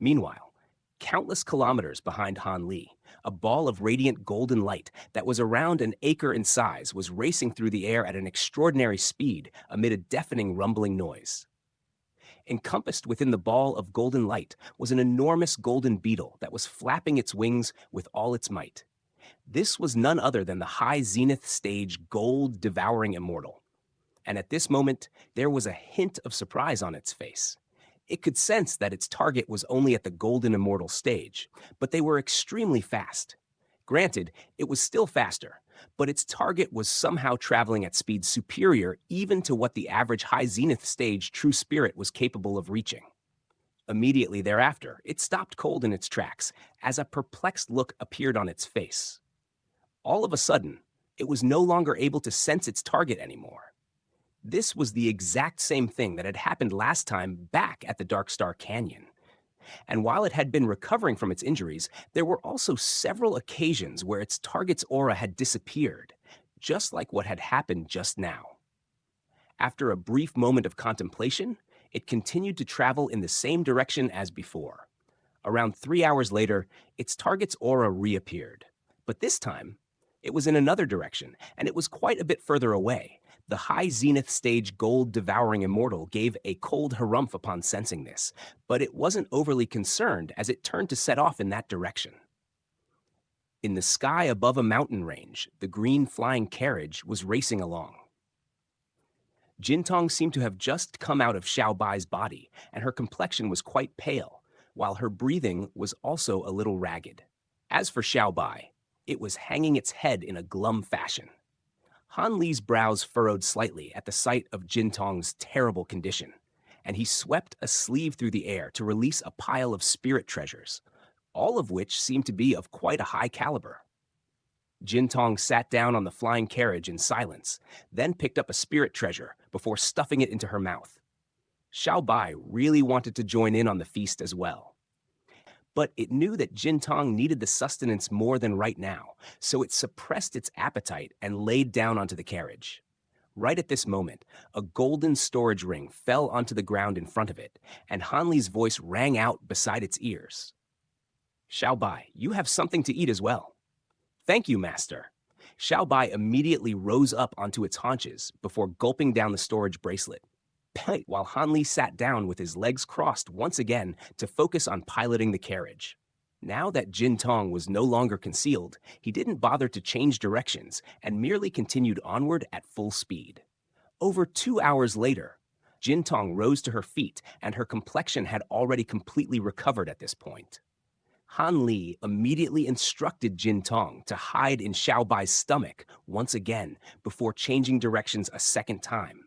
Meanwhile, countless kilometers behind Han Li, a ball of radiant golden light that was around an acre in size was racing through the air at an extraordinary speed amid a deafening rumbling noise. Encompassed within the ball of golden light was an enormous golden beetle that was flapping its wings with all its might. This was none other than the high zenith stage gold devouring immortal. And at this moment, there was a hint of surprise on its face. It could sense that its target was only at the golden immortal stage, but they were extremely fast. Granted, it was still faster, but its target was somehow traveling at speeds superior even to what the average high zenith stage true spirit was capable of reaching. Immediately thereafter, it stopped cold in its tracks as a perplexed look appeared on its face. All of a sudden, it was no longer able to sense its target anymore. This was the exact same thing that had happened last time back at the Dark Star Canyon. And while it had been recovering from its injuries, there were also several occasions where its target's aura had disappeared, just like what had happened just now. After a brief moment of contemplation, it continued to travel in the same direction as before. Around 3 hours later, its target's aura reappeared. But this time, it was in another direction, and it was quite a bit further away. The high zenith stage gold devouring immortal gave a cold harumph upon sensing this, but it wasn't overly concerned as it turned to set off in that direction. In the sky above a mountain range, the green flying carriage was racing along. Jintong seemed to have just come out of Xiao Bai's body, and her complexion was quite pale, while her breathing was also a little ragged. As for Xiao Bai, it was hanging its head in a glum fashion. Han Li's brows furrowed slightly at the sight of Jintong's terrible condition, and he swept a sleeve through the air to release a pile of spirit treasures, all of which seemed to be of quite a high caliber. Jintong sat down on the flying carriage in silence, then picked up a spirit treasure before stuffing it into her mouth. Xiao Bai really wanted to join in on the feast as well. But it knew that Jintong needed the sustenance more than right now, so it suppressed its appetite and laid down onto the carriage. Right at this moment, a golden storage ring fell onto the ground in front of it, and Han Li's voice rang out beside its ears. "Xiao Bai, you have something to eat as well." "Thank you, master." Xiao Bai immediately rose up onto its haunches before gulping down the storage bracelet, while Han Li sat down with his legs crossed once again to focus on piloting the carriage. Now that Jintong was no longer concealed, he didn't bother to change directions and merely continued onward at full speed. Over 2 hours later, Jintong rose to her feet and her complexion had already completely recovered at this point. Han Li immediately instructed Jintong to hide in Xiao Bai's stomach once again before changing directions a second time.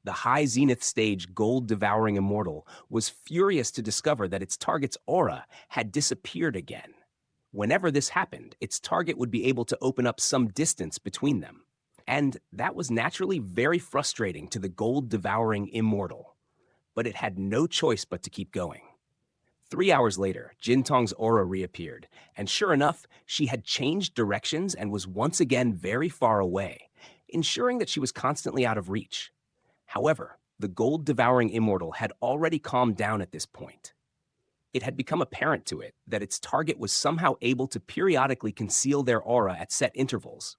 The high zenith stage gold devouring immortal was furious to discover that its target's aura had disappeared again. Whenever this happened, its target would be able to open up some distance between them. And that was naturally very frustrating to the gold devouring immortal. But it had no choice but to keep going. 3 hours later, Jintong's aura reappeared, and sure enough, she had changed directions and was once again very far away, ensuring that she was constantly out of reach. However, the gold-devouring immortal had already calmed down at this point. It had become apparent to it that its target was somehow able to periodically conceal their aura at set intervals.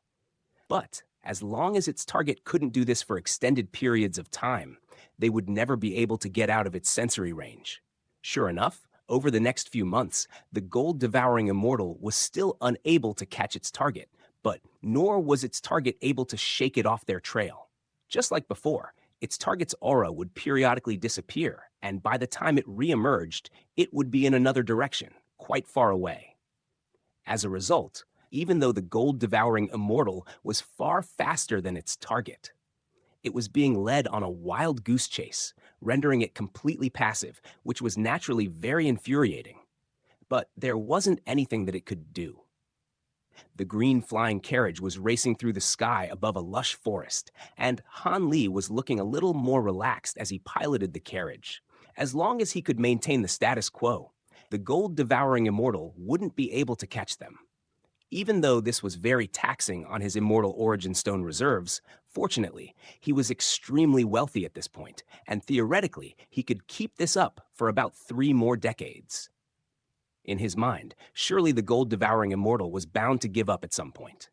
But as long as its target couldn't do this for extended periods of time, they would never be able to get out of its sensory range. Sure enough, over the next few months, the gold-devouring immortal was still unable to catch its target, but nor was its target able to shake it off their trail. Just like before, its target's aura would periodically disappear, and by the time it re-emerged, it would be in another direction, quite far away. As a result, even though the gold-devouring immortal was far faster than its target, it was being led on a wild goose chase, rendering it completely passive, which was naturally very infuriating. But there wasn't anything that it could do. The green flying carriage was racing through the sky above a lush forest, and Han Li was looking a little more relaxed as he piloted the carriage. As long as he could maintain the status quo, the gold-devouring immortal wouldn't be able to catch them. Even though this was very taxing on his immortal origin stone reserves, fortunately, he was extremely wealthy at this point, and theoretically, he could keep this up for about 3 more decades. In his mind, surely the gold-devouring immortal was bound to give up at some point.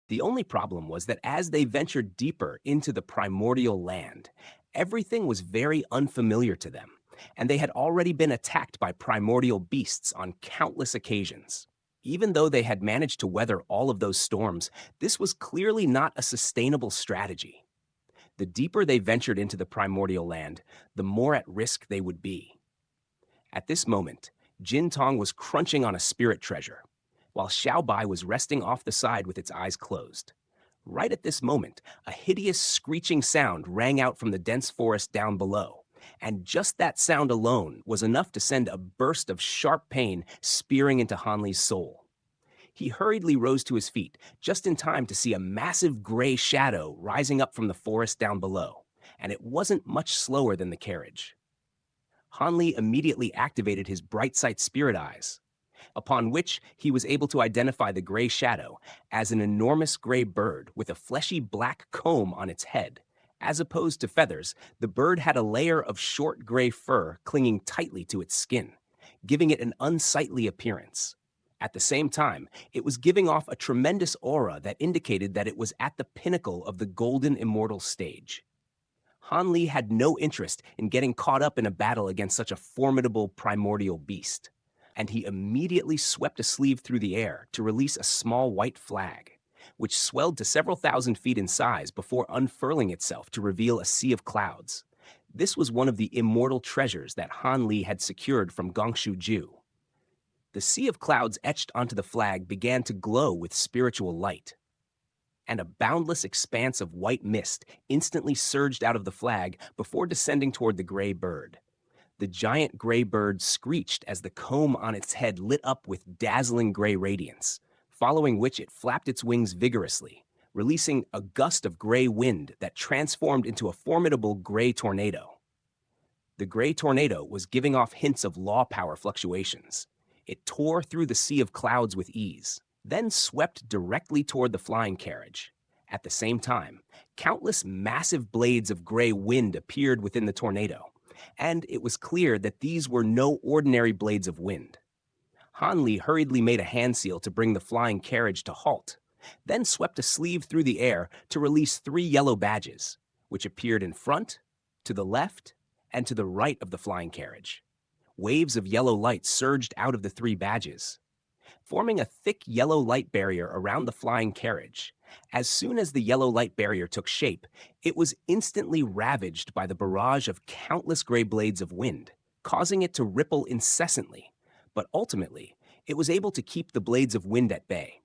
The only problem was that as they ventured deeper into the primordial land, everything was very unfamiliar to them, and they had already been attacked by primordial beasts on countless occasions. Even though they had managed to weather all of those storms, this was clearly not a sustainable strategy. The deeper they ventured into the primordial land, the more at risk they would be. At this moment, Jin Tong was crunching on a spirit treasure, while Xiao Bai was resting off the side with its eyes closed. Right at this moment, a hideous screeching sound rang out from the dense forest down below, and just that sound alone was enough to send a burst of sharp pain spearing into Han Li's soul. He hurriedly rose to his feet, just in time to see a massive gray shadow rising up from the forest down below, and it wasn't much slower than the carriage. Han Li immediately activated his bright sight spirit eyes, upon which he was able to identify the gray shadow as an enormous gray bird with a fleshy black comb on its head. As opposed to feathers, the bird had a layer of short gray fur clinging tightly to its skin, giving it an unsightly appearance. At the same time, it was giving off a tremendous aura that indicated that it was at the pinnacle of the golden immortal stage. Han Li had no interest in getting caught up in a battle against such a formidable primordial beast, and he immediately swept a sleeve through the air to release a small white flag, which swelled to several thousand feet in size before unfurling itself to reveal a sea of clouds. This was one of the immortal treasures that Han Li had secured from Gongshu Ju. The sea of clouds etched onto the flag began to glow with spiritual light, and a boundless expanse of white mist instantly surged out of the flag before descending toward the gray bird. The giant gray bird screeched as the comb on its head lit up with dazzling gray radiance, following which it flapped its wings vigorously, releasing a gust of gray wind that transformed into a formidable gray tornado. The gray tornado was giving off hints of law power fluctuations. It tore through the sea of clouds with ease, then swept directly toward the flying carriage. At the same time, countless massive blades of gray wind appeared within the tornado, and it was clear that these were no ordinary blades of wind. Han Li hurriedly made a hand seal to bring the flying carriage to halt, then swept a sleeve through the air to release 3 yellow badges, which appeared in front, to the left, and to the right of the flying carriage. Waves of yellow light surged out of the 3 badges, forming a thick yellow light barrier around the flying carriage. As soon as the yellow light barrier took shape, it was instantly ravaged by the barrage of countless gray blades of wind, causing it to ripple incessantly. But ultimately, it was able to keep the blades of wind at bay.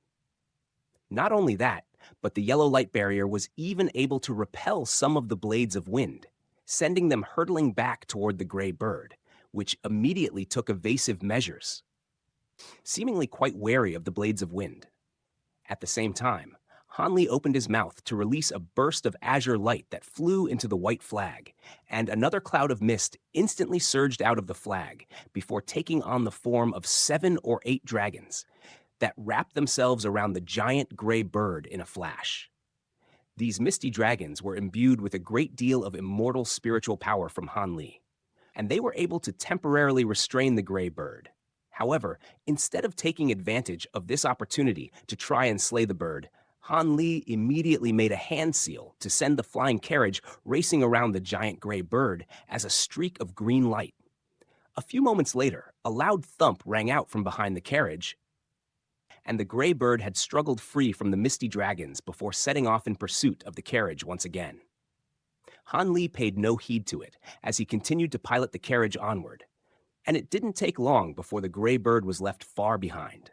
Not only that, but the yellow light barrier was even able to repel some of the blades of wind, sending them hurtling back toward the gray bird, which immediately took evasive measures, seemingly quite wary of the blades of wind. At the same time, Han Li opened his mouth to release a burst of azure light that flew into the white flag, and another cloud of mist instantly surged out of the flag before taking on the form of 7 or 8 dragons that wrapped themselves around the giant gray bird in a flash. These misty dragons were imbued with a great deal of immortal spiritual power from Han Li, and they were able to temporarily restrain the gray bird. However, instead of taking advantage of this opportunity to try and slay the bird, Han Li immediately made a hand seal to send the flying carriage racing around the giant gray bird as a streak of green light. A few moments later, a loud thump rang out from behind the carriage, and the gray bird had struggled free from the misty dragons before setting off in pursuit of the carriage once again. Han Li paid no heed to it as he continued to pilot the carriage onward, and it didn't take long before the gray bird was left far behind.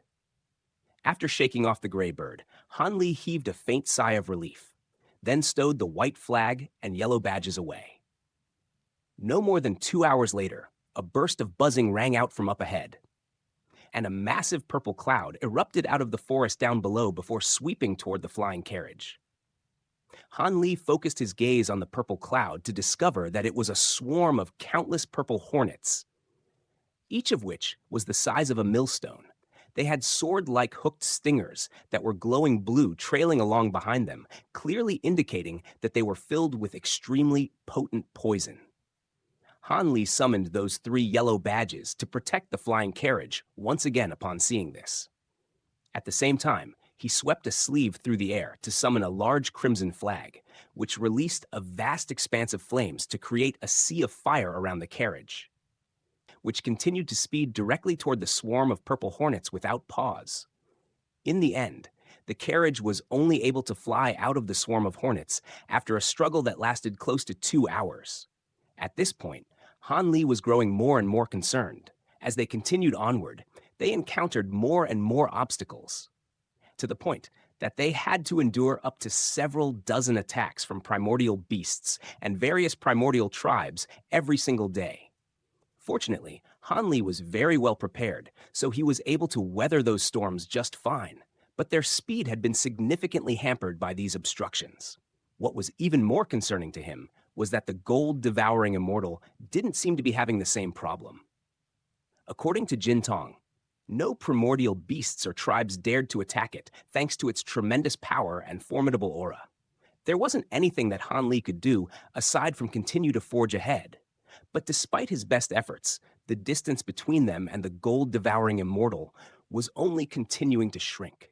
After shaking off the gray bird, Han Li heaved a faint sigh of relief, then stowed the white flag and yellow badges away. No more than 2 hours later, a burst of buzzing rang out from up ahead, and a massive purple cloud erupted out of the forest down below before sweeping toward the flying carriage. Han Li focused his gaze on the purple cloud to discover that it was a swarm of countless purple hornets, each of which was the size of a millstone. They had sword-like hooked stingers that were glowing blue trailing along behind them, clearly indicating that they were filled with extremely potent poison. Han Li summoned those 3 yellow badges to protect the flying carriage once again upon seeing this. At the same time, he swept a sleeve through the air to summon a large crimson flag, which released a vast expanse of flames to create a sea of fire around the carriage, which continued to speed directly toward the swarm of purple hornets without pause. In the end, the carriage was only able to fly out of the swarm of hornets after a struggle that lasted close to 2 hours. At this point, Han Li was growing more and more concerned. As they continued onward, they encountered more and more obstacles, to the point that they had to endure up to several dozen attacks from primordial beasts and various primordial tribes every single day. Fortunately, Han Li was very well prepared, so he was able to weather those storms just fine, but their speed had been significantly hampered by these obstructions. What was even more concerning to him was that the gold-devouring Immortal didn't seem to be having the same problem. According to Jin Tong, no primordial beasts or tribes dared to attack it thanks to its tremendous power and formidable aura. There wasn't anything that Han Li could do aside from continue to forge ahead. But despite his best efforts, the distance between them and the gold-devouring Immortal was only continuing to shrink.